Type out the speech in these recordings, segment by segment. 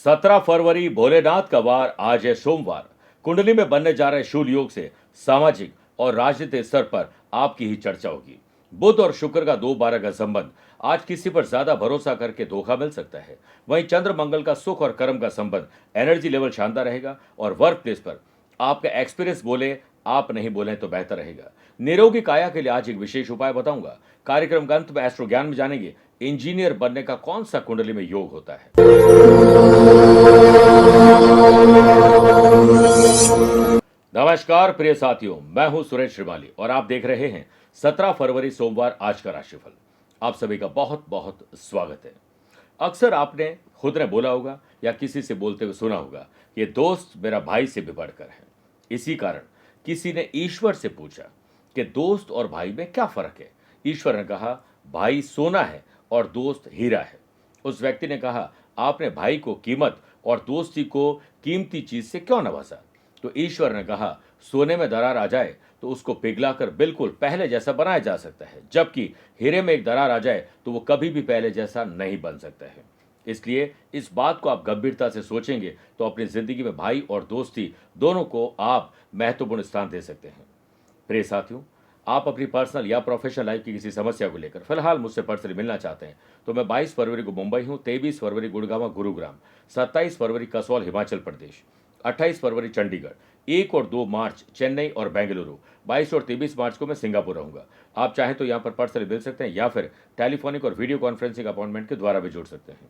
17 फरवरी भोलेनाथ का वार। आज है सोमवार। कुंडली में बनने जा रहे शूल योग से सामाजिक और राजनीतिक स्तर पर आपकी ही चर्चा होगी। बुध और शुक्र का 2-12 का संबंध आज किसी पर ज्यादा भरोसा करके धोखा मिल सकता है। वहीं चंद्र मंगल का सुख और कर्म का संबंध, एनर्जी लेवल शानदार रहेगा और वर्क प्लेस पर आपका एक्सपीरियंस बोले, आप नहीं बोले तो बेहतर रहेगा। निरोगी काया के लिए आज एक विशेष उपाय बताऊंगा। कार्यक्रम के अंत में एस्ट्रो ज्ञान में जानेंगे इंजीनियर बनने का कौन सा कुंडली में योग होता है। नमस्कार प्रिय साथियों, मैं हूं सुरेश श्रीमाली और आप देख रहे हैं 17 फरवरी सोमवार आज का राशिफल। आप सभी का बहुत बहुत स्वागत है। अक्सर आपने खुद ने बोला होगा या किसी से बोलते हुए सुना होगा, ये दोस्त मेरा भाई से भी बढ़कर है। इसी कारण किसी ने ईश्वर से पूछा कि दोस्त और भाई में क्या फर्क है। ईश्वर ने कहा, भाई सोना है और दोस्त हीरा है। उस व्यक्ति ने कहा, आपने भाई को कीमत और दोस्ती को कीमती चीज से क्यों नवाजा। तो ईश्वर ने कहा, सोने में दरार आ जाए तो उसको पिघलाकर बिल्कुल पहले जैसा बनाया जा सकता है, जबकि हीरे में एक दरार आ जाए तो वो कभी भी पहले जैसा नहीं बन सकता है। इसलिए इस बात को आप गंभीरता से सोचेंगे तो अपनी जिंदगी में भाई और दोस्ती दोनों को आप महत्वपूर्ण स्थान दे सकते हैं। प्रिय साथियों, आप अपनी पर्सनल या प्रोफेशनल लाइफ की किसी समस्या को लेकर फिलहाल मुझसे पर्सनली मिलना चाहते हैं तो मैं 22 फरवरी को मुंबई हूं, 23 फरवरी गुड़गांव गुरुग्राम, 27 फरवरी कसौल हिमाचल प्रदेश, 28 फरवरी चंडीगढ़, 1 और 2 मार्च चेन्नई और बेंगलुरु, 22 और 23 मार्च को मैं सिंगापुर रहूंगा। आप चाहें तो यहां पर पर्सनली मिल सकते हैं या फिर टेलीफोनिक और वीडियो कॉन्फ्रेंसिंग अपॉइंटमेंट के द्वारा भी जुड़ सकते हैं।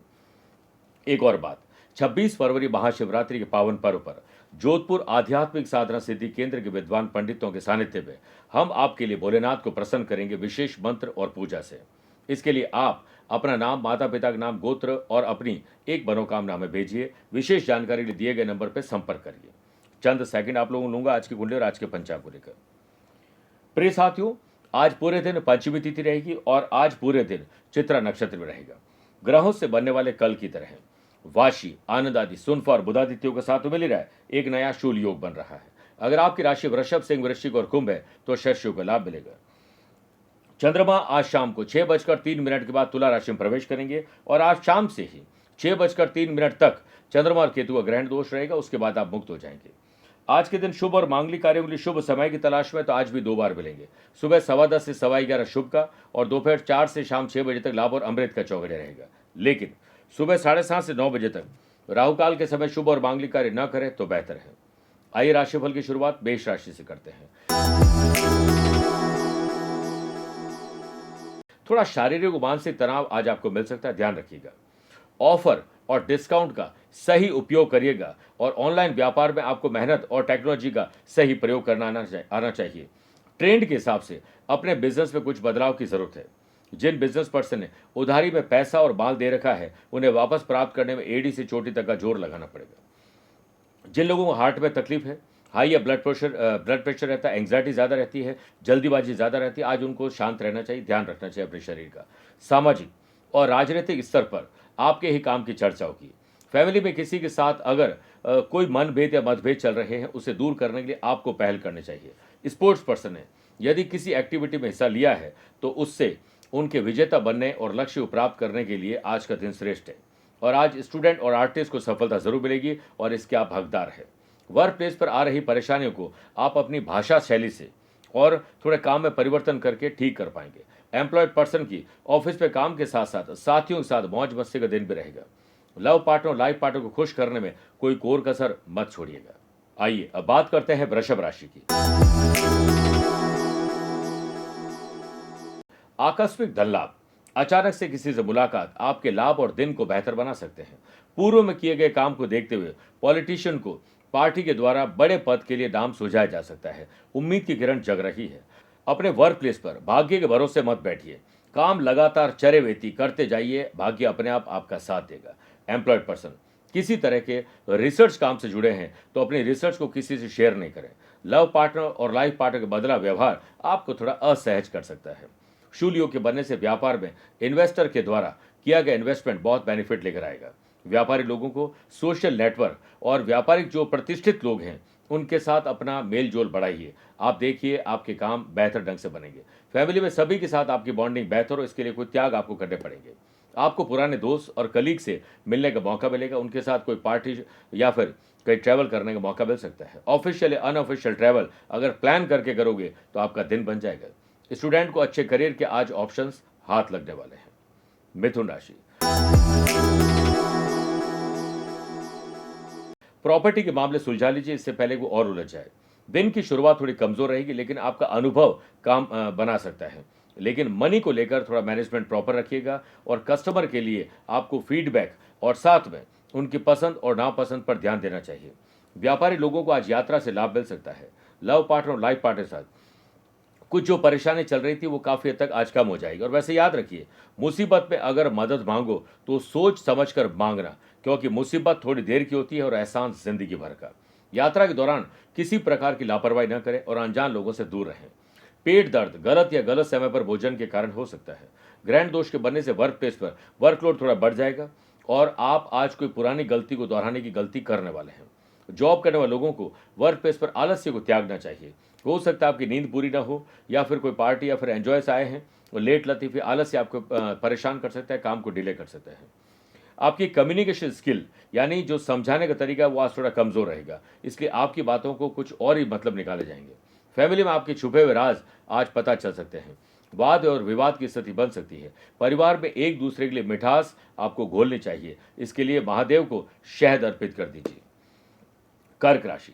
एक और बात, 26 फरवरी महाशिवरात्रि के पावन पर्व पर जोधपुर आध्यात्मिक साधना सिद्धि केंद्र के विद्वान पंडितों के सानिध्य में हम आपके लिए भोलेनाथ को प्रसन्न करेंगे विशेष मंत्र और पूजा से। इसके लिए आप अपना नाम, माता पिता का नाम, गोत्र और अपनी एक मनोकामना में भेजिए। विशेष जानकारी के लिए दिए गए नंबर पर संपर्क करिए। चंद सेकंड आप लोगों को लूंगा आज की कुंडली और आज के पंचांग को लेकर। प्रिय साथियों, आज पूरे दिन पंचमी तिथि रहेगी और आज पूरे दिन चित्रा नक्षत्र में रहेगा। ग्रहों से बनने वाले कल की तरह वाशी, आनंद आदि, सुनफा और बुधादित्यों के साथ मिल रहा है, एक नया शूल योग बन रहा है। अगर आपकी राशि वृषभ, सिंह, वृश्चिक और कुंभ है तो शस्यों का लाभ मिलेगा। चंद्रमा आज शाम को 6:03 के बाद तुला राशि में प्रवेश करेंगे और आज शाम से ही 6:03 तक चंद्रमा और केतु का ग्रहण दोष रहेगा। उसके बाद आप मुक्त हो जाएंगे। आज के दिन शुभ और मांगलिक कार्यों के लिए शुभ समय की तलाश में तो आज भी 2 बार मिलेंगे। सुबह 10:15 से 11:15 शुभ का और दोपहर 4 से शाम 6 बजे तक लाभ और अमृत का चौगड़े रहेगा। लेकिन सुबह 7:30 से 9 बजे तक राहु काल के समय शुभ और मांगलिक कार्य न करें तो बेहतर है। आइए राशिफल की शुरुआत मेष राशि से करते हैं। थोड़ा शारीरिक और मानसिक तनाव आज आपको मिल सकता है, ध्यान रखिएगा। ऑफर और डिस्काउंट का सही उपयोग करिएगा और ऑनलाइन व्यापार में आपको मेहनत और टेक्नोलॉजी का सही प्रयोग करना आना चाहिए। ट्रेंड के हिसाब से अपने बिजनेस में कुछ बदलाव की जरूरत है। जिन बिजनेस पर्सन ने उधारी में पैसा और माल दे रखा है उन्हें वापस प्राप्त करने में एड़ी से चोटी तक का जोर लगाना पड़ेगा। जिन लोगों को हार्ट में तकलीफ है, हाई या ब्लड प्रेशर रहता है, एंग्जाइटी ज़्यादा रहती है, जल्दीबाजी ज़्यादा रहती है, आज उनको शांत रहना चाहिए, ध्यान रखना चाहिए अपने शरीर का। सामाजिक और राजनीतिक स्तर पर आपके ही काम की चर्चा होगी। फैमिली में किसी के साथ अगर कोई मनभेद या मतभेद चल रहे हैं उसे दूर करने के लिए आपको पहल करनी चाहिए। स्पोर्ट्स पर्सन ने यदि किसी एक्टिविटी में हिस्सा लिया है तो उससे उनके विजेता बनने और लक्ष्य को प्राप्त करने के लिए आज का दिन श्रेष्ठ है और आज स्टूडेंट और आर्टिस्ट को सफलता जरूर मिलेगी और इसके आप हकदार हैं। वर्क प्लेस पर आ रही परेशानियों को आप अपनी भाषा शैली से और थोड़े काम में परिवर्तन करके ठीक कर पाएंगे। एम्प्लॉयड पर्सन की ऑफिस पे काम के साथ साथ साथियों के साथ मौज मस्ती का दिन भी रहेगा। लव पार्टनर, लाइफ पार्टनर को खुश करने में कोई कोर कसर मत छोड़िएगा। आइए अब बात करते हैं वृषभ राशि की। आकस्मिक धन लाभ, अचानक से किसी से मुलाकात आपके लाभ और दिन को बेहतर बना सकते हैं। पूर्व में किए गए काम को देखते हुए पॉलिटिशियन को पार्टी के द्वारा बड़े पद के लिए नाम सुझाया जा सकता है। उम्मीद की किरण जग रही है। अपने वर्क प्लेस पर भाग्य के भरोसे मत बैठिए। काम लगातार चरेवेती करते जाइए, भाग्य अपने आप आपका साथ देगा। एम्प्लॉयड पर्सन किसी तरह के रिसर्च काम से जुड़े हैं तो अपनी रिसर्च को किसी से शेयर नहीं करें। लव पार्टनर और लाइफ पार्टनर का बदला व्यवहार आपको थोड़ा असहज कर सकता है। शूल योग के बनने से व्यापार में इन्वेस्टर के द्वारा किया गया इन्वेस्टमेंट बहुत बेनिफिट लेकर आएगा। व्यापारी लोगों को सोशल नेटवर्क और व्यापारिक जो प्रतिष्ठित लोग हैं उनके साथ अपना मेल जोल बढ़ाइए। आप देखिए आपके काम बेहतर ढंग से बनेंगे। फैमिली में सभी के साथ आपकी बॉन्डिंग बेहतर हो, इसके लिए कोई त्याग आपको करने पड़ेंगे। आपको पुराने दोस्त और कलीग से मिलने का मौका मिलेगा, उनके साथ कोई पार्टी या फिर कहीं ट्रैवल करने का मौका मिल सकता है। ऑफिशियल या अनऑफिशियल ट्रैवल अगर प्लान करके करोगे तो आपका दिन बन जाएगा। स्टूडेंट को अच्छे करियर के आज ऑप्शंस हाथ लगने वाले हैं। मिथुन राशि, प्रॉपर्टी के मामले सुलझा लीजिए, इससे पहले वो और उलझ जाए। दिन की शुरुआत थोड़ी कमजोर रहेगी, लेकिन आपका अनुभव काम बना सकता है। लेकिन मनी को लेकर थोड़ा मैनेजमेंट प्रॉपर रखिएगा और कस्टमर के लिए आपको फीडबैक और साथ में उनकी पसंद और नापसंद पर ध्यान देना चाहिए। व्यापारी लोगों को आज यात्रा से लाभ मिल सकता है। लव पार्टनर और लाइफ पार्टनर के साथ कुछ जो परेशानी चल रही थी वो काफ़ी हद तक आज कम हो जाएगी। और वैसे याद रखिए, मुसीबत में अगर मदद मांगो तो सोच समझ कर मांगना, क्योंकि मुसीबत थोड़ी देर की होती है और एहसान जिंदगी भर का। यात्रा के दौरान किसी प्रकार की लापरवाही न करें और अनजान लोगों से दूर रहें। पेट दर्द गलत या गलत समय पर भोजन के कारण हो सकता है। ग्रहण दोष के बनने से वर्क प्लेस पर वर्कलोड थोड़ा बढ़ जाएगा और आप आज कोई पुरानी गलती को दोहराने की गलती करने वाले हैं। जॉब करने वाले लोगों को वर्क प्लेस पर आलस्य को त्यागना चाहिए। हो सकता है आपकी नींद पूरी ना हो या फिर कोई पार्टी या फिर एंजॉय से आए हैं और लेट लतीफ़ी आलस्य आपको परेशान कर सकता है, काम को डिले कर सकता है। आपकी कम्युनिकेशन स्किल यानी जो समझाने का तरीका है वो आज थोड़ा कमज़ोर रहेगा, इसलिए आपकी बातों को कुछ और ही मतलब निकाले जाएंगे। फैमिली में आपके छुपे हुए राज आज पता चल सकते हैं। वाद और विवाद की स्थिति बन सकती है। परिवार में एक दूसरे के लिए मिठास आपको घोलनी चाहिए, इसके लिए महादेव को शहद अर्पित कर दीजिए। कर्क राशि,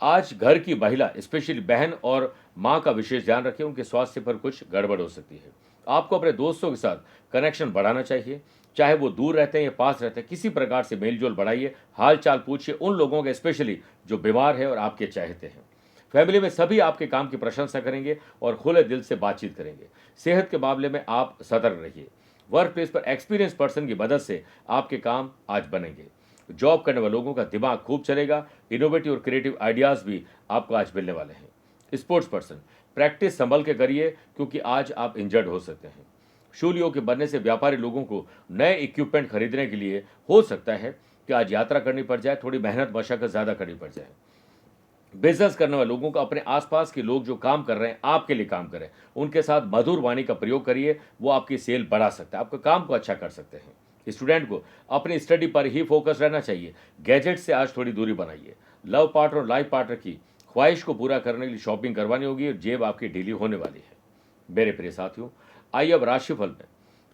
आज घर की महिला स्पेशली बहन और मां का विशेष ध्यान रखें, उनके स्वास्थ्य पर कुछ गड़बड़ हो सकती है। आपको अपने दोस्तों के साथ कनेक्शन बढ़ाना चाहिए, चाहे वो दूर रहते हैं या पास रहते हैं, किसी प्रकार से मेलजोल बढ़ाइए। हाल चाल पूछिए उन लोगों के, स्पेशली जो बीमार है और आपके चाहते हैं। फैमिली में सभी आपके काम की प्रशंसा करेंगे और खुले दिल से बातचीत करेंगे। सेहत के मामले में आप सतर्क रहिए। वर्क प्लेस पर एक्सपीरियंस पर्सन की मदद से आपके काम आज बनेंगे। जॉब करने वाले लोगों का दिमाग खूब चलेगा। इनोवेटिव और क्रिएटिव आइडियाज भी आपको आज मिलने वाले हैं। स्पोर्ट्स पर्सन प्रैक्टिस संभल के करिए, क्योंकि आज आप इंजर्ड हो सकते हैं। शूलियों के बनने से व्यापारी लोगों को नए इक्विपमेंट खरीदने के लिए हो सकता है कि आज यात्रा करनी पड़ जाए, थोड़ी मेहनत मशक्कत ज़्यादा करनी पड़ जाए। बिजनेस करने वाले लोगों को अपने आसपास के लोग जो काम कर रहे हैं, आपके लिए काम करें, उनके साथ मधुर वाणी का प्रयोग करिए, वो आपकी सेल बढ़ा सकता है, आपके काम को अच्छा कर सकते हैं। स्टूडेंट को अपनी स्टडी पर ही फोकस रहना चाहिए। गैजेट से आज थोड़ी दूरी बनाइए। लव पार्टनर और लाइफ पार्टनर की ख्वाहिश को पूरा करने के लिए शॉपिंग करवानी होगी और जेब आपकी ढीली होने वाली है। मेरे प्रिय साथियों, आइए अब राशिफल में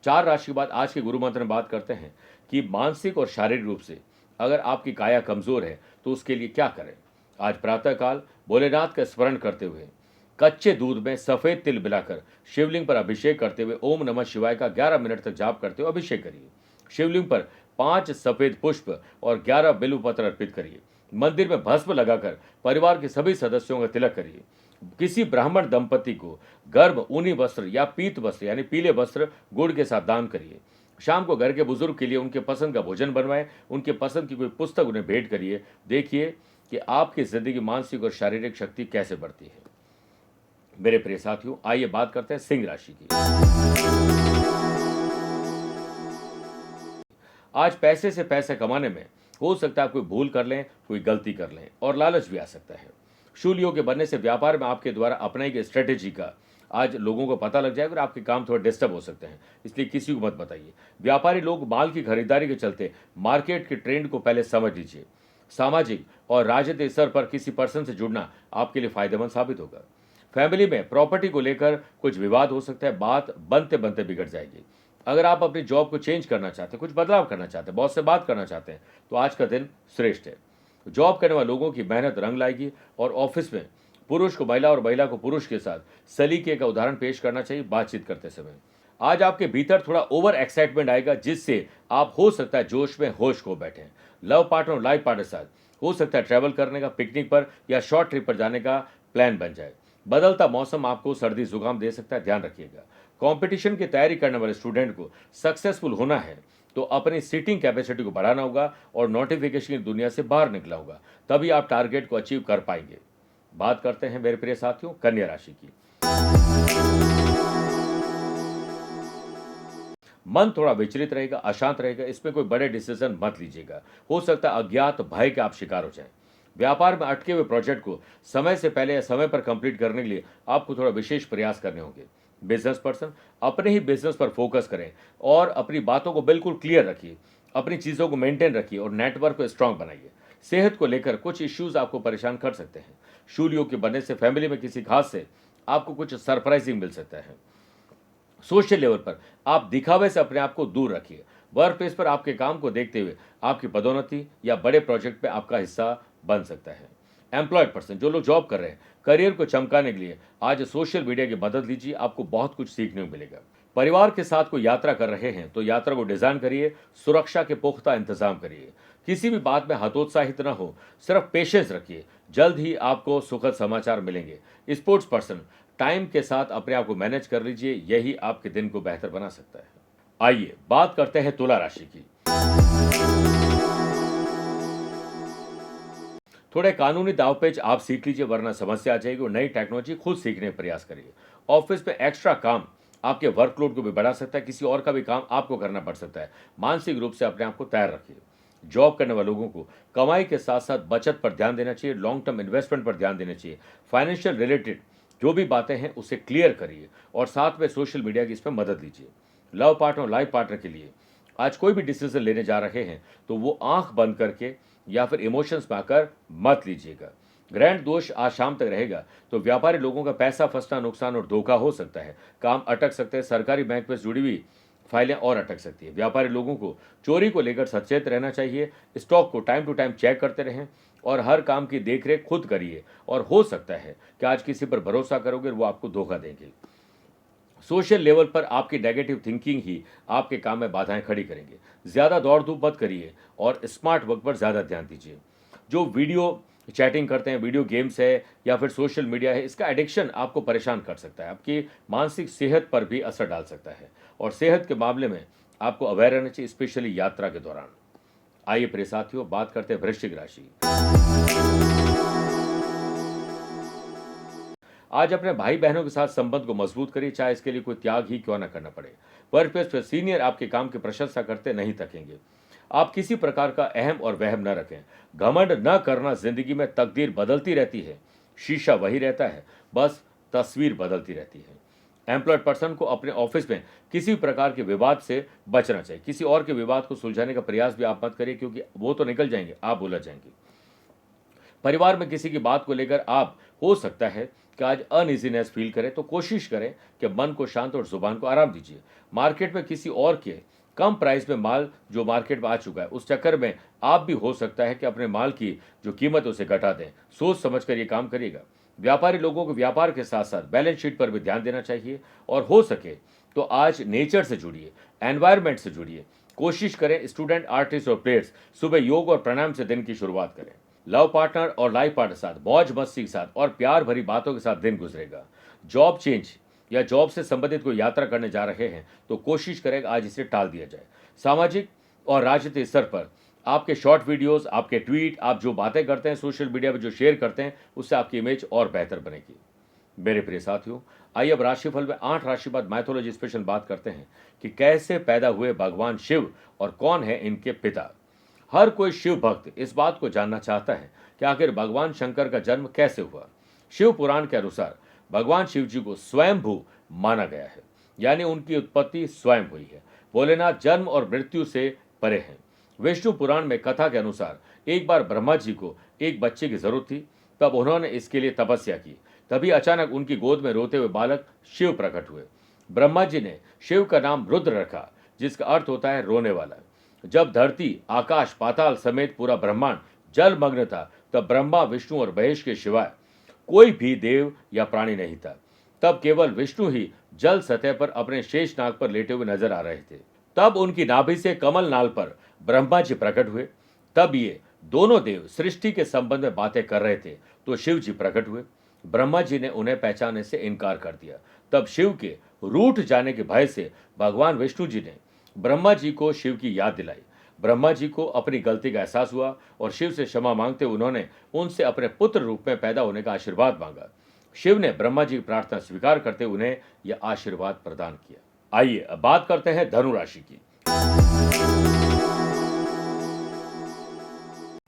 4 राशि के बाद आज के गुरु मंत्र में बात करते हैं कि मानसिक और शारीरिक रूप से अगर आपकी काया कमजोर है तो उसके लिए क्या करें। आज प्रातःकाल भोलेनाथ का स्मरण करते हुए कच्चे दूध में सफेद तिल मिलाकर शिवलिंग पर अभिषेक करते हुए ओम नमः शिवाय का 11 मिनट तक जाप करते हुए अभिषेक करिए। शिवलिंग पर 5 सफेद पुष्प और 11 बिल्व पत्र अर्पित करिए। मंदिर में भस्म लगाकर परिवार के सभी सदस्यों का तिलक करिए। किसी ब्राह्मण दंपति को गर्म ऊनी वस्त्र या पीत वस्त्र यानी पीले वस्त्र गुड़ के साथ दान करिए। शाम को घर के बुजुर्ग के लिए उनके पसंद का भोजन बनवाएं, उनके पसंद की कोई पुस्तक उन्हें भेंट करिए। देखिए कि आपकी जिंदगी मानसिक और शारीरिक शक्ति कैसे बढ़ती है। मेरे प्रिय साथियों, आइए बात करते हैं सिंह राशि की। आज पैसे से पैसे कमाने में हो सकता है आप कोई भूल कर लें, कोई गलती कर लें और लालच भी आ सकता है। शूलियों के बनने से व्यापार में आपके द्वारा अपनाई गई स्ट्रेटेजी का आज लोगों को पता लग जाएगा और आपके काम थोड़े डिस्टर्ब हो सकते हैं, इसलिए किसी को मत बताइए। व्यापारी लोग माल की खरीदारी के चलते मार्केट के ट्रेंड को पहले समझ लीजिए। सामाजिक और राजनीतिक स्तर पर किसी पर्सन से जुड़ना आपके लिए फायदेमंद साबित होगा। फैमिली में प्रॉपर्टी को लेकर कुछ विवाद हो सकता है, बात बनते बनते बिगड़ जाएगी। अगर आप अपनी जॉब को चेंज करना चाहते हैं, कुछ बदलाव करना चाहते हैं, बॉस से बात करना चाहते हैं, तो आज का दिन श्रेष्ठ है। जॉब करने वाले लोगों की मेहनत रंग लाएगी और ऑफिस में पुरुष को महिला और महिला को पुरुष के साथ सलीके का उदाहरण पेश करना चाहिए बातचीत करते समय। आज आपके भीतर थोड़ा ओवर एक्साइटमेंट आएगा, जिससे आप हो सकता है जोश में होश खो बैठे। लव पार्टनर और लाइफ पार्टनर साथ हो सकता है ट्रैवल करने का, पिकनिक पर या शॉर्ट ट्रिप पर जाने का प्लान बन जाए। बदलता मौसम आपको सर्दी जुकाम दे सकता है, ध्यान रखिएगा। कंपटीशन की तैयारी करने वाले स्टूडेंट को सक्सेसफुल होना है तो अपनी सीटिंग कैपेसिटी को बढ़ाना होगा और नोटिफिकेशन की दुनिया से बाहर निकला होगा, तभी आप टारगेट को अचीव कर पाएंगे। बात करते हैं मेरे प्रिय साथियों कन्या राशि की। मन थोड़ा विचलित रहेगा, अशांत रहेगा, इसमें कोई बड़े डिसीजन मत लीजिएगा। हो सकता है अज्ञात भय के आप शिकार हो जाएं। व्यापार में अटके हुए प्रोजेक्ट को समय से पहले या समय पर कंप्लीट करने के लिए आपको थोड़ा विशेष प्रयास करने होंगे। बिजनेस पर्सन, अपने ही बिजनेस पर फोकस करें और अपनी बातों को बिल्कुल क्लियर रखिए, अपनी चीज़ों को मेंटेन रखिए और नेटवर्क को स्ट्रांग बनाइए। सेहत को लेकर कुछ इश्यूज आपको परेशान कर सकते हैं। शूल योग के बनने से फैमिली में किसी खास से आपको कुछ सरप्राइजिंग मिल सकता है। सोशल लेवल पर आप दिखावे से अपने आप को दूर रखिए। वर्क प्लेस पर आपके काम को देखते हुए आपकी पदोन्नति या बड़े प्रोजेक्ट में आपका हिस्सा बन सकता है। एम्प्लॉयड पर्सन, जो लोग जॉब कर रहे हैं, करियर को चमकाने के लिए आज सोशल मीडिया की मदद लीजिए, आपको बहुत कुछ सीखने को मिलेगा। परिवार के साथ कोई यात्रा कर रहे हैं तो यात्रा को डिजाइन करिए, सुरक्षा के पुख्ता इंतजाम करिए। किसी भी बात में हतोत्साहित न हो, सिर्फ पेशेंस रखिए, जल्द ही आपको सुखद समाचार मिलेंगे। स्पोर्ट्स पर्सन, टाइम के साथ अपने आप को मैनेज कर लीजिए, यही आपके दिन को बेहतर बना सकता है। आइए बात करते हैं तुला राशि की। थोड़े कानूनी दावपेच आप सीख लीजिए, वरना समस्या आ जाएगी और नई टेक्नोलॉजी खुद सीखने का प्रयास करिए। ऑफिस में एक्स्ट्रा काम आपके वर्कलोड को भी बढ़ा सकता है, किसी और का भी काम आपको करना पड़ सकता है। मानसिक रूप से अपने आप को तैयार रखिए। जॉब करने वाले लोगों को कमाई के साथ साथ बचत पर ध्यान देना चाहिए, लॉन्ग टर्म इन्वेस्टमेंट पर ध्यान देना चाहिए। फाइनेंशियल रिलेटेड जो भी बातें हैं उसे क्लियर करिए और साथ में सोशल मीडिया की इसमें मदद लीजिए। लव पार्टनर और लाइफ पार्टनर के लिए आज कोई भी डिसीजन लेने जा रहे हैं तो वो आंख बंद करके या फिर इमोशंस में आकर मत लीजिएगा। ग्रैंड दोष आज शाम तक रहेगा, तो व्यापारी लोगों का पैसा फंसना, नुकसान और धोखा हो सकता है। काम अटक सकते हैं, सरकारी बैंक में जुड़ी हुई फाइलें और अटक सकती है। व्यापारी लोगों को चोरी को लेकर सचेत रहना चाहिए। स्टॉक को टाइम टू टाइम चेक करते रहें और हर काम की देखरेख खुद करिए। और हो सकता है कि आज किसी पर भरोसा करोगे वो आपको धोखा देंगे। सोशल लेवल पर आपकी नेगेटिव थिंकिंग ही आपके काम में बाधाएं खड़ी करेंगे। ज्यादा दौड़ धूप मत करिए और स्मार्ट वर्क पर ज्यादा ध्यान दीजिए। जो वीडियो चैटिंग करते हैं, वीडियो गेम्स है या फिर सोशल मीडिया है, इसका एडिक्शन आपको परेशान कर सकता है, आपकी मानसिक सेहत पर भी असर डाल सकता है। और सेहत के मामले में आपको अवेयर रहना चाहिए, स्पेशली यात्रा के दौरान। आइए प्रिय साथियों, बात करते हैं वृश्चिक राशि। आज अपने भाई बहनों के साथ संबंध को मजबूत करिए, चाहे इसके लिए कोई त्याग ही क्यों न करना पड़े। वर्क प्लेस पर सीनियर आपके काम की प्रशंसा करते नहीं थकेंगे। आप किसी प्रकार का अहम और वहम न रखें। घमंड न करना, जिंदगी में तकदीर बदलती रहती है, शीशा वही रहता है, बस तस्वीर बदलती रहती है। एम्प्लॉयड पर्सन को अपने ऑफिस में किसी प्रकार के विवाद से बचना चाहिए। किसी और के विवाद को सुलझाने का प्रयास भी आप मत करिए, क्योंकि वो तो निकल जाएंगे, आप उलझ जाएंगे। परिवार में किसी की बात को लेकर आप हो सकता है कि आज अनइजीनेस फील करें, तो कोशिश करें कि मन को शांत और जुबान को आराम दीजिए। मार्केट में किसी और के कम प्राइस में माल जो मार्केट में आ चुका है, उस चक्कर में आप भी हो सकता है कि अपने माल की जो कीमत है उसे घटा दें। सोच समझ कर ये काम करिएगा। व्यापारी लोगों को व्यापार के साथ साथ बैलेंस शीट पर भी ध्यान देना चाहिए और हो सके तो आज नेचर से जुड़िए, एनवायरमेंट से जुड़िए। कोशिश करें स्टूडेंट, आर्टिस्ट और प्लेयर्स सुबह योग और प्राणायाम से दिन की शुरुआत करें। लव पार्टनर और लाइफ पार्टनर के साथ मौज मस्ती के साथ और प्यार भरी बातों के साथ दिन गुजरेगा। जॉब चेंज या जॉब से संबंधित कोई यात्रा करने जा रहे हैं तो कोशिश करें आज इसे टाल दिया जाए। सामाजिक और राजनीतिक स्तर पर आपके शॉर्ट वीडियोस, आपके ट्वीट, आप जो बातें करते हैं सोशल मीडिया पर जो शेयर करते हैं, उससे आपकी इमेज और बेहतर बनेगी। मेरे प्रिय साथियों, आइए अब राशिफल में 8 राशि बाद माइथोलॉजी स्पेशल बात करते हैं कि कैसे पैदा हुए भगवान शिव और कौन है इनके पिता। हर कोई शिव भक्त इस बात को जानना चाहता है कि आखिर भगवान शंकर का जन्म कैसे हुआ। शिव पुराण के अनुसार भगवान शिव जी को स्वयंभू माना गया है, यानी उनकी उत्पत्ति स्वयं हुई है। भोलेनाथ जन्म और मृत्यु से परे हैं। विष्णु पुराण में कथा के अनुसार एक बार ब्रह्मा जी को एक बच्चे की जरूरत थी, तब उन्होंने इसके लिए तपस्या की। तभी अचानक उनकी गोद में रोते हुए बालक शिव प्रकट हुए। ब्रह्मा जी ने शिव का नाम रुद्र रखा, जिसका अर्थ होता है रोने वाला। जब धरती, आकाश, पाताल समेत पूरा ब्रह्मांड जलमग्न था, तब ब्रह्मा, विष्णु और महेश के सिवाय कोई भी देव या प्राणी नहीं था। तब केवल विष्णु ही जल सतह पर अपने शेष नाग पर लेटे हुए नजर आ रहे थे। तब उनकी नाभि से कमल नाल पर ब्रह्मा जी प्रकट हुए। तब ये दोनों देव सृष्टि के संबंध में बातें कर रहे थे, तो शिव जी प्रकट हुए। ब्रह्मा जी ने उन्हें पहचानने से इनकार कर दिया। तब शिव के रूठ जाने के भय से भगवान विष्णु जी ने ब्रह्मा जी को शिव की याद दिलाई। ब्रह्मा जी को अपनी गलती का एहसास हुआ और शिव से क्षमा मांगते उन्होंने उनसे अपने पुत्र रूप में पैदा होने का आशीर्वाद मांगा। शिव ने ब्रह्मा जी की प्रार्थना स्वीकार करते उन्हें यह आशीर्वाद प्रदान किया। आइए अब बात करते हैं धनु राशि की।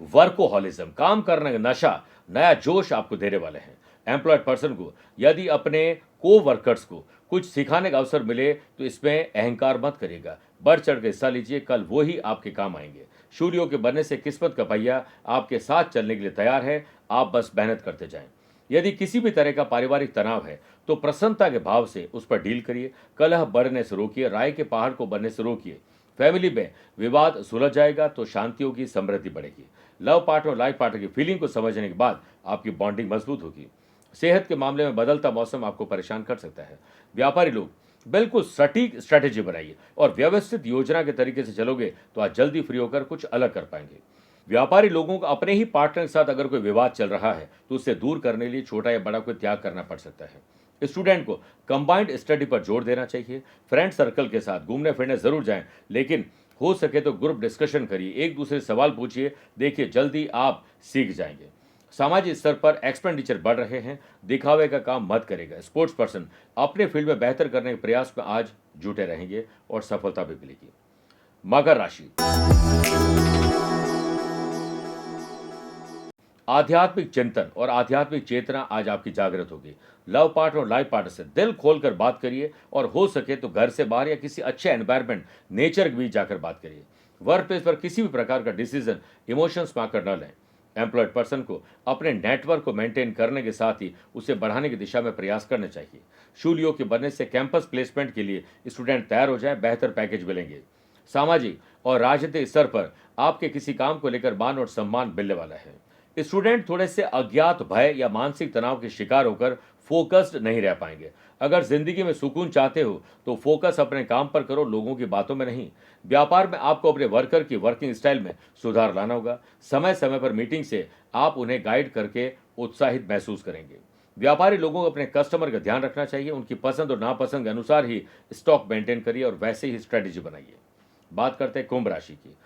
वर्कोहॉलिज्म, काम करने का नशा, नया जोश आपको देने वाले हैं। एम्प्लॉयड पर्सन को यदि अपने को वर्कर्स को कुछ सिखाने का अवसर मिले तो इसमें अहंकार मत करिएगा, बढ़ चढ़ के हिस्सा लीजिए, कल वो ही आपके काम आएंगे। शूलियों के बनने से किस्मत का पहिया आपके साथ चलने के लिए तैयार है, आप बस मेहनत करते जाएं। यदि किसी भी तरह का पारिवारिक तनाव है तो प्रसन्नता के भाव से उस पर डील करिए, कलह बढ़ने से रोकिए, राय के पहाड़ को बनने से रोकिए। फैमिली में विवाद सुलझ जाएगा तो शांति होगी, समृद्धि बढ़ेगी। लव पार्टनर और लाइफ पार्टनर की फीलिंग को समझने के बाद आपकी बॉन्डिंग मजबूत होगी। सेहत के मामले में बदलता मौसम आपको परेशान कर सकता है। व्यापारी लोग बिल्कुल सटीक स्ट्रैटेजी बनाइए और व्यवस्थित योजना के तरीके से चलोगे तो आज जल्दी फ्री होकर कुछ अलग कर पाएंगे। व्यापारी लोगों को अपने ही पार्टनर के साथ अगर कोई विवाद चल रहा है तो उससे दूर करने के लिए छोटा या बड़ा कोई त्याग करना पड़ सकता है। स्टूडेंट को कंबाइंड स्टडी पर जोर देना चाहिए। फ्रेंड सर्कल के साथ घूमने फिरने जरूर जाएं, लेकिन हो सके तो ग्रुप डिस्कशन करिए, एक दूसरे से सवाल पूछिए, देखिए जल्दी आप सीख जाएंगे। सामाजिक स्तर पर एक्सपेंडिचर बढ़ रहे हैं, दिखावे का काम मत करेगा। स्पोर्ट्स पर्सन अपने फील्ड में बेहतर करने के प्रयास में आज जुटे रहेंगे और सफलता भी मिलेगी। मकर राशि, आध्यात्मिक चिंतन और आध्यात्मिक चेतना आज आपकी जागृत होगी। लव पार्टनर और लाइफ पार्टनर से दिल खोलकर बात करिए और हो सके तो घर से बाहर या किसी अच्छे एनवायरनमेंट, नेचर के बीच जाकर बात करिए। वर्क प्लेस पर किसी भी प्रकार का डिसीजन इमोशंस में आकर न लें। एम्प्लॉयड पर्सन को अपने नेटवर्क को मेंटेन करने के साथ ही उसे बढ़ाने की दिशा में प्रयास करने चाहिए। शूलियों के बनने से कैंपस प्लेसमेंट के लिए स्टूडेंट तैयार हो जाए, बेहतर पैकेज मिलेंगे। सामाजिक और राजनीतिक स्तर पर आपके किसी काम को लेकर मान और सम्मान मिलने वाला है। स्टूडेंट थोड़े से अज्ञात भय या मानसिक तनाव के शिकार होकर फोकस्ड नहीं रह पाएंगे। अगर जिंदगी में सुकून चाहते हो तो फोकस अपने काम पर करो, लोगों की बातों में नहीं। व्यापार में आपको अपने वर्कर की वर्किंग स्टाइल में सुधार लाना होगा। समय समय पर मीटिंग से आप उन्हें गाइड करके उत्साहित महसूस करेंगे। व्यापारी लोगों को अपने कस्टमर का ध्यान रखना चाहिए, उनकी पसंद और नापसंद के अनुसार ही स्टॉक मेंटेन करिए और वैसे ही स्ट्रेटेजी बनाइए। बात करते हैं कुंभ राशि की।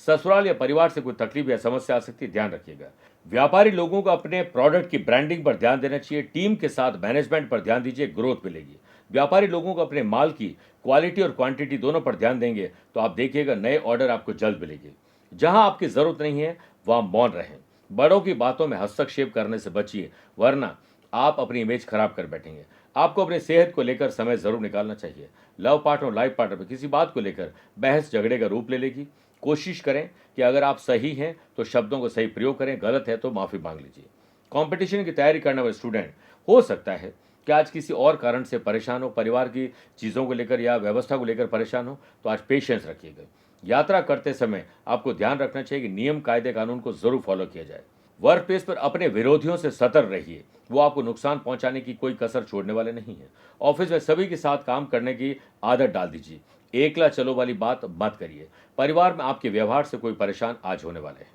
ससुराल या परिवार से कोई तकलीफ या समस्या आ सकती है, ध्यान रखिएगा। व्यापारी लोगों को अपने प्रोडक्ट की ब्रांडिंग पर ध्यान देना चाहिए। टीम के साथ मैनेजमेंट पर ध्यान दीजिए, ग्रोथ मिलेगी। व्यापारी लोगों को अपने माल की क्वालिटी और क्वांटिटी दोनों पर ध्यान देंगे तो आप देखिएगा नए ऑर्डर आपको जल्द मिलेंगे। जहां आपकी जरूरत नहीं है वहां मौन रहें। बड़ों की बातों में हस्तक्षेप करने से बचिए, वरना आप अपनी इमेज खराब कर बैठेंगे। आपको अपनी सेहत को लेकर समय जरूर निकालना चाहिए। लव पार्टनर और लाइफ पार्टनर पर किसी बात को लेकर बहस झगड़े का रूप ले लेगी। कोशिश करें कि अगर आप सही हैं तो शब्दों को सही प्रयोग करें, गलत है तो माफी मांग लीजिए। कंपटीशन की तैयारी करने वाले स्टूडेंट हो सकता है कि आज किसी और कारण से परेशान हो, परिवार की चीज़ों को लेकर या व्यवस्था को लेकर परेशान हो, तो आज पेशेंस रखिएगा। यात्रा करते समय आपको ध्यान रखना चाहिए कि नियम, कायदे, कानून को जरूर फॉलो किया जाए। वर्क प्लेस पर अपने विरोधियों से सतर्क रहिए, वो आपको नुकसान पहुंचाने की कोई कसर छोड़ने वाले नहीं है। ऑफिस में सभी के साथ काम करने की आदत डाल दीजिए। एकला चलो वाली बात मत करिए। परिवार में आपके व्यवहार से कोई परेशान आज होने वाले हैं।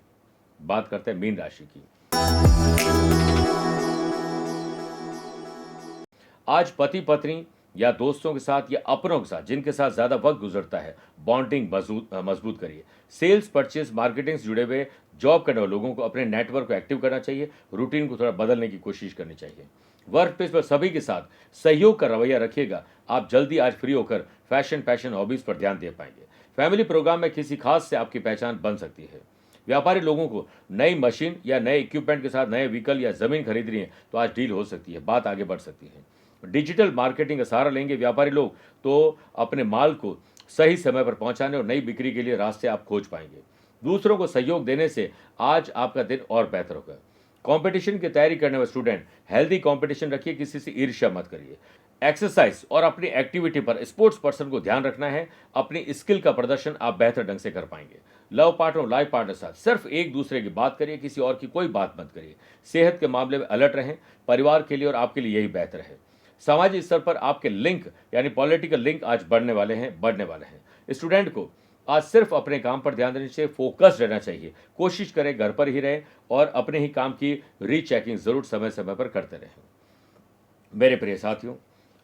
बात करते हैं मीन राशि की। आज पति पत्नी या दोस्तों के साथ या अपनों के साथ जिनके साथ ज्यादा वक्त गुजरता है, बॉन्डिंग मजबूत करिए। सेल्स, परचेज, मार्केटिंग से जुड़े हुए जॉब करने वाले लोगों को अपने नेटवर्क को एक्टिव करना चाहिए। रूटीन को थोड़ा बदलने की कोशिश करनी चाहिए। वर्क प्लेस पर सभी के साथ सहयोग का रवैया रखिएगा। आप जल्दी आज फ्री होकर फैशन, पैशन, हॉबीज पर ध्यान दे पाएंगे। फैमिली प्रोग्राम में किसी खास से आपकी पहचान बन सकती है। व्यापारी लोगों को नई मशीन या नए इक्विपमेंट के साथ नए व्हीकल या जमीन खरीदनी है तो आज डील हो सकती है, बात आगे बढ़ सकती है। डिजिटल मार्केटिंग का सहारा लेंगे व्यापारी लोग तो अपने माल को सही समय पर पहुंचाने और नई बिक्री के लिए रास्ते आप खोज पाएंगे। दूसरों को सहयोग देने से आज आपका दिन और बेहतर होगा। कंपटीशन की तैयारी करने वाले स्टूडेंट हेल्दी कंपटीशन रखिए, किसी से ईर्ष्या मत करिए। एक्सरसाइज और अपनी एक्टिविटी पर स्पोर्ट्स पर्सन को ध्यान रखना है। अपनी स्किल का प्रदर्शन आप बेहतर ढंग से कर पाएंगे। लव पार्टनर और लाइफ पार्टनर के साथ सिर्फ एक दूसरे की बात करिए, किसी और की कोई बात मत करिए। सेहत के मामले में अलर्ट रहें, परिवार के लिए और आपके लिए यही बेहतर है। सामाजिक स्तर पर आपके लिंक यानी पॉलिटिकल लिंक आज बढ़ने वाले हैं। स्टूडेंट को आज सिर्फ अपने काम पर ध्यान देने से फोकस रहना चाहिए। कोशिश करें घर पर ही रहें और अपने ही काम की रीचेकिंग जरूर समय समय पर करते रहें। मेरे प्रिय साथियों,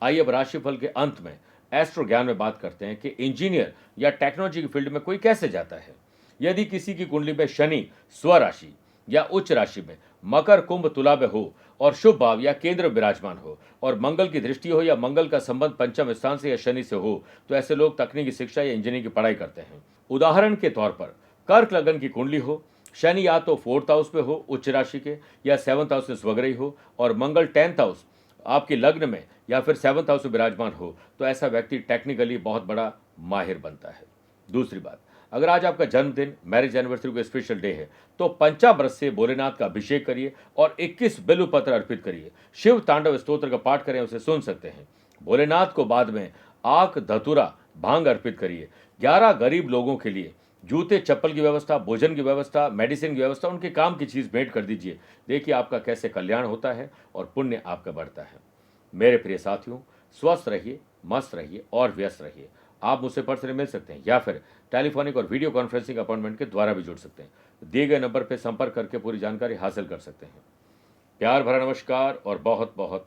आइए अब राशिफल के अंत में एस्ट्रो ज्ञान में बात करते हैं कि इंजीनियर या टेक्नोलॉजी की फील्ड में कोई कैसे जाता है। यदि किसी की कुंडली में शनि स्वराशि या उच्च राशि में, मकर कुंभ तुला में हो और शुभ भाव या केंद्र विराजमान हो और मंगल की दृष्टि हो या मंगल का संबंध पंचम स्थान से या शनि से हो तो ऐसे लोग तकनीकी शिक्षा या इंजीनियरिंग की पढ़ाई करते हैं। उदाहरण के तौर पर कर्क लगन की कुंडली हो, शनि या तो 4th हाउस में हो उच्च राशि के या 7th हाउस में स्वग्रही हो और मंगल 10th हाउस आपके लग्न में या फिर 7th हाउस में विराजमान हो तो ऐसा व्यक्ति टेक्निकली बहुत बड़ा माहिर बनता है। दूसरी बात, अगर आज आपका जन्मदिन, मैरिज एनिवर्सरी को स्पेशल डे है तो पंचामृत से भोलेनाथ का अभिषेक करिए और 21 बिल्व पत्र अर्पित करिए। शिव तांडव स्तोत्र का पाठ करें, उसे सुन सकते हैं। भोलेनाथ को बाद में आक, धतूरा, भांग अर्पित करिए। 11 गरीब लोगों के लिए जूते चप्पल की व्यवस्था, भोजन की व्यवस्था, मेडिसिन की व्यवस्था, उनके काम की चीज भेंट कर दीजिए। देखिए आपका कैसे कल्याण होता है और पुण्य आपका बढ़ता है। मेरे प्रिय साथियों, स्वस्थ रहिए, मस्त रहिए और व्यस्त रहिए। आप मुझसे पर्सनली मिल सकते हैं या फिर टेलीफोनिक और वीडियो कॉन्फ्रेंसिंग अपॉइंटमेंट के द्वारा भी जुड़ सकते हैं। दिए गए नंबर पर संपर्क करके पूरी जानकारी हासिल कर सकते हैं। प्यार भरा नमस्कार और बहुत बहुत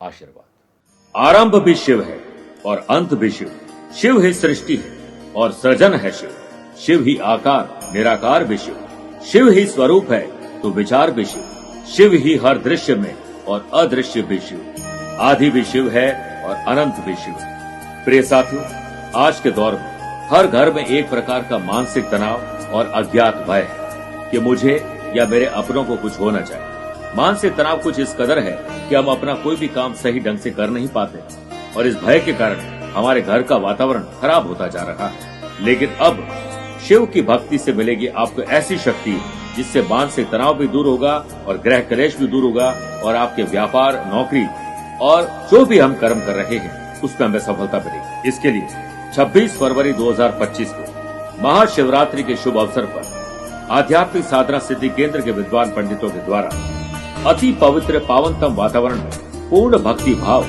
आशीर्वाद। आरंभ भी शिव है और अंत भी शिव। शिव ही सृष्टि है और सृजन है शिव। शिव ही आकार, निराकार भी शिव। शिव ही स्वरूप है तो विचार भी शिव। शिव ही हर दृश्य में और अदृश्य भी शिव। आदि भी शिव है और अनंत भी शिव। प्रिय साथियों, आज के दौर में हर घर में एक प्रकार का मानसिक तनाव और अज्ञात भय है कि मुझे या मेरे अपनों को कुछ होना चाहिए। मानसिक तनाव कुछ इस कदर है कि हम अपना कोई भी काम सही ढंग से कर नहीं पाते और इस भय के कारण हमारे घर का वातावरण खराब होता जा रहा है। लेकिन अब शिव की भक्ति से मिलेगी आपको ऐसी शक्ति जिससे मानसिक तनाव भी दूर होगा और ग्रह क्लेश भी दूर होगा और आपके व्यापार, नौकरी और जो भी हम कर्म कर रहे हैं उसमें हमें सफलता मिलेगी। इसके लिए 26 फरवरी 2025 को महाशिवरात्रि के शुभ अवसर पर आध्यात्मिक साधना सिद्धि केंद्र के विद्वान पंडितों के द्वारा अति पवित्र पावनतम वातावरण में पूर्ण भक्ति भाव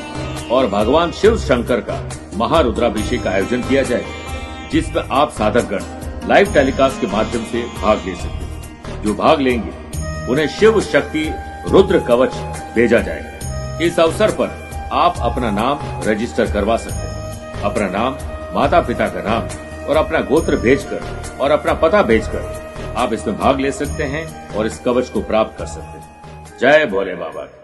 और भगवान शिव शंकर का महारुद्राभिषेक का आयोजन किया जाएगा, जिसमें आप साधकगण लाइव टेलीकास्ट के माध्यम से भाग ले सकते हैं। जो भाग लेंगे उन्हें शिव शक्ति रुद्र कवच भेजा जाएगा। इस अवसर पर आप अपना नाम रजिस्टर करवा सकते हैं। अपना नाम, माता पिता का नाम और अपना गोत्र भेजकर और अपना पता भेजकर आप इसमें भाग ले सकते हैं और इस कवच को प्राप्त कर सकते हैं। जय भोले बाबा।